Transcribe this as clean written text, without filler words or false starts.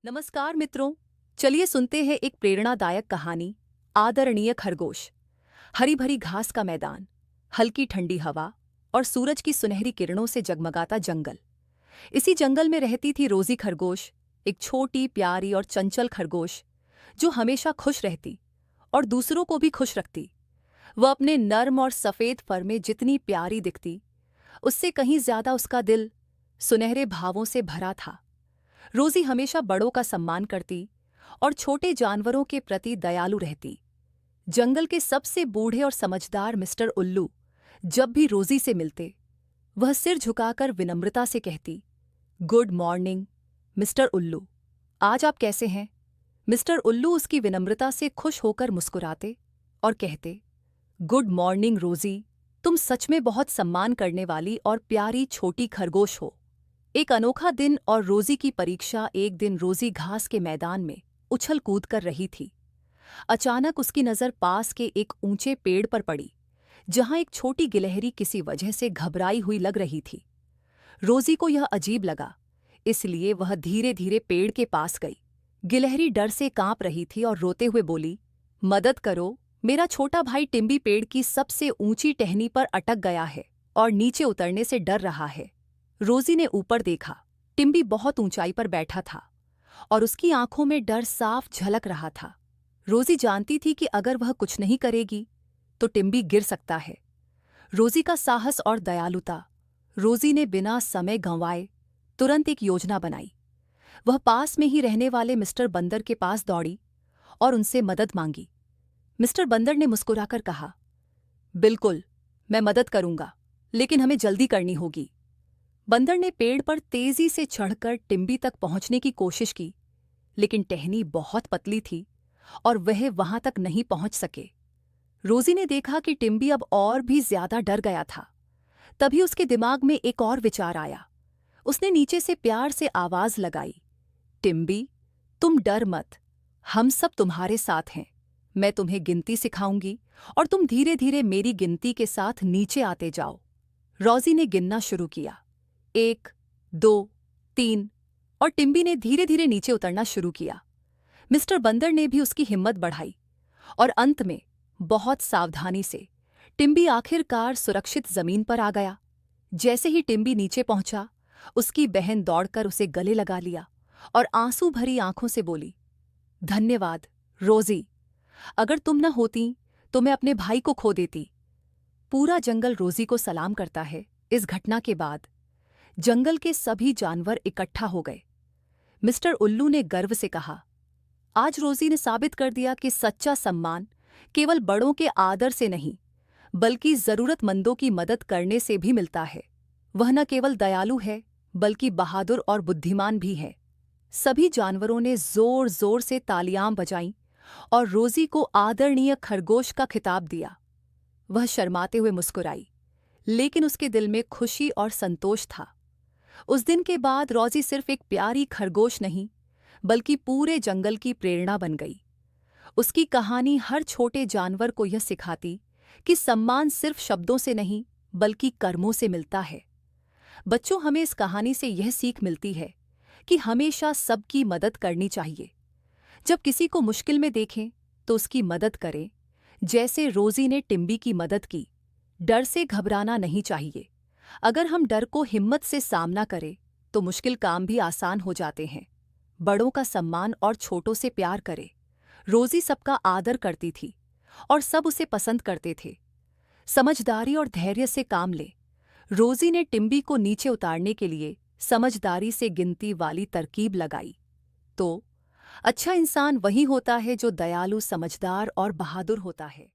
नमस्कार मित्रों, चलिए सुनते हैं एक प्रेरणादायक कहानी। आदरणीय खरगोश। हरी भरी घास का मैदान, हल्की ठंडी हवा और सूरज की सुनहरी किरणों से जगमगाता जंगल। इसी जंगल में रहती थी रोजी खरगोश, एक छोटी प्यारी और चंचल खरगोश जो हमेशा खुश रहती और दूसरों को भी खुश रखती। वह अपने नर्म और सफ़ेद फर में जितनी प्यारी दिखती, उससे कहीं ज्यादा उसका दिल सुनहरे भावों से भरा था। रोजी हमेशा बड़ों का सम्मान करती और छोटे जानवरों के प्रति दयालु रहती। जंगल के सबसे बूढ़े और समझदार मिस्टर उल्लू जब भी रोजी से मिलते, वह सिर झुकाकर विनम्रता से कहती, गुड मॉर्निंग मिस्टर उल्लू, आज आप कैसे हैं? मिस्टर उल्लू उसकी विनम्रता से खुश होकर मुस्कुराते और कहते, गुड मॉर्निंग रोजी, तुम सच में बहुत सम्मान करने वाली और प्यारी छोटी खरगोश हो। एक अनोखा दिन और रोजी की परीक्षा। एक दिन रोजी घास के मैदान में उछल कूद कर रही थी। अचानक उसकी नज़र पास के एक ऊंचे पेड़ पर पड़ी, जहां एक छोटी गिलहरी किसी वजह से घबराई हुई लग रही थी। रोजी को यह अजीब लगा, इसलिए वह धीरे धीरे पेड़ के पास गई। गिलहरी डर से कांप रही थी और रोते हुए बोली, मदद करो, मेरा छोटा भाई टिम्बी पेड़ की सबसे ऊंची टहनी पर अटक गया है और नीचे उतरने से डर रहा है। रोजी ने ऊपर देखा। टिम्बी बहुत ऊंचाई पर बैठा था और उसकी आंखों में डर साफ झलक रहा था। रोजी जानती थी कि अगर वह कुछ नहीं करेगी तो टिम्बी गिर सकता है। रोजी का साहस और दयालुता। रोजी ने बिना समय गंवाए तुरंत एक योजना बनाई। वह पास में ही रहने वाले मिस्टर बंदर के पास दौड़ी और उनसे मदद मांगी। मिस्टर बंदर ने मुस्कुराकर कहा, बिल्कुल, मैं मदद करूंगा, लेकिन हमें जल्दी करनी होगी। बंदर ने पेड़ पर तेजी से चढ़कर टिम्बी तक पहुंचने की कोशिश की, लेकिन टहनी बहुत पतली थी और वह वहां तक नहीं पहुंच सके। रोजी ने देखा कि टिम्बी अब और भी ज्यादा डर गया था। तभी उसके दिमाग में एक और विचार आया। उसने नीचे से प्यार से आवाज लगाई, टिम्बी, तुम डर मत, हम सब तुम्हारे साथ हैं। मैं तुम्हें गिनती सिखाऊंगी और तुम धीरे धीरे मेरी गिनती के साथ नीचे आते जाओ। रोजी ने गिनना शुरू किया, 1, 2, 3, और टिम्बी ने धीरे धीरे नीचे उतरना शुरू किया। मिस्टर बंदर ने भी उसकी हिम्मत बढ़ाई और अंत में बहुत सावधानी से टिम्बी आखिरकार सुरक्षित जमीन पर आ गया। जैसे ही टिम्बी नीचे पहुंचा, उसकी बहन दौड़कर उसे गले लगा लिया और आंसू भरी आंखों से बोली, धन्यवाद रोजी, अगर तुम न होती तो मैं अपने भाई को खो देती। पूरा जंगल रोजी को सलाम करता है। इस घटना के बाद जंगल के सभी जानवर इकट्ठा हो गए। मिस्टर उल्लू ने गर्व से कहा, आज रोजी ने साबित कर दिया कि सच्चा सम्मान केवल बड़ों के आदर से नहीं, बल्कि जरूरतमंदों की मदद करने से भी मिलता है। वह न केवल दयालु है, बल्कि बहादुर और बुद्धिमान भी है। सभी जानवरों ने जोर जोर से तालियां बजाईं और रोजी को आदरणीय खरगोश का खिताब दिया। वह शर्माते हुए मुस्कुराई, लेकिन उसके दिल में खुशी और संतोष था। उस दिन के बाद रोजी सिर्फ एक प्यारी खरगोश नहीं, बल्कि पूरे जंगल की प्रेरणा बन गई। उसकी कहानी हर छोटे जानवर को यह सिखाती कि सम्मान सिर्फ शब्दों से नहीं, बल्कि कर्मों से मिलता है। बच्चों, हमें इस कहानी से यह सीख मिलती है कि हमेशा सबकी मदद करनी चाहिए। जब किसी को मुश्किल में देखें तो उसकी मदद करें, जैसे रोजी ने टिम्बी की मदद की। डर से घबराना नहीं चाहिए। अगर हम डर को हिम्मत से सामना करें तो मुश्किल काम भी आसान हो जाते हैं। बड़ों का सम्मान और छोटों से प्यार करें। रोजी सबका आदर करती थी और सब उसे पसंद करते थे। समझदारी और धैर्य से काम ले। रोजी ने टिम्बी को नीचे उतारने के लिए समझदारी से गिनती वाली तरकीब लगाई। तो अच्छा इंसान वही होता है जो दयालु, समझदार और बहादुर होता है।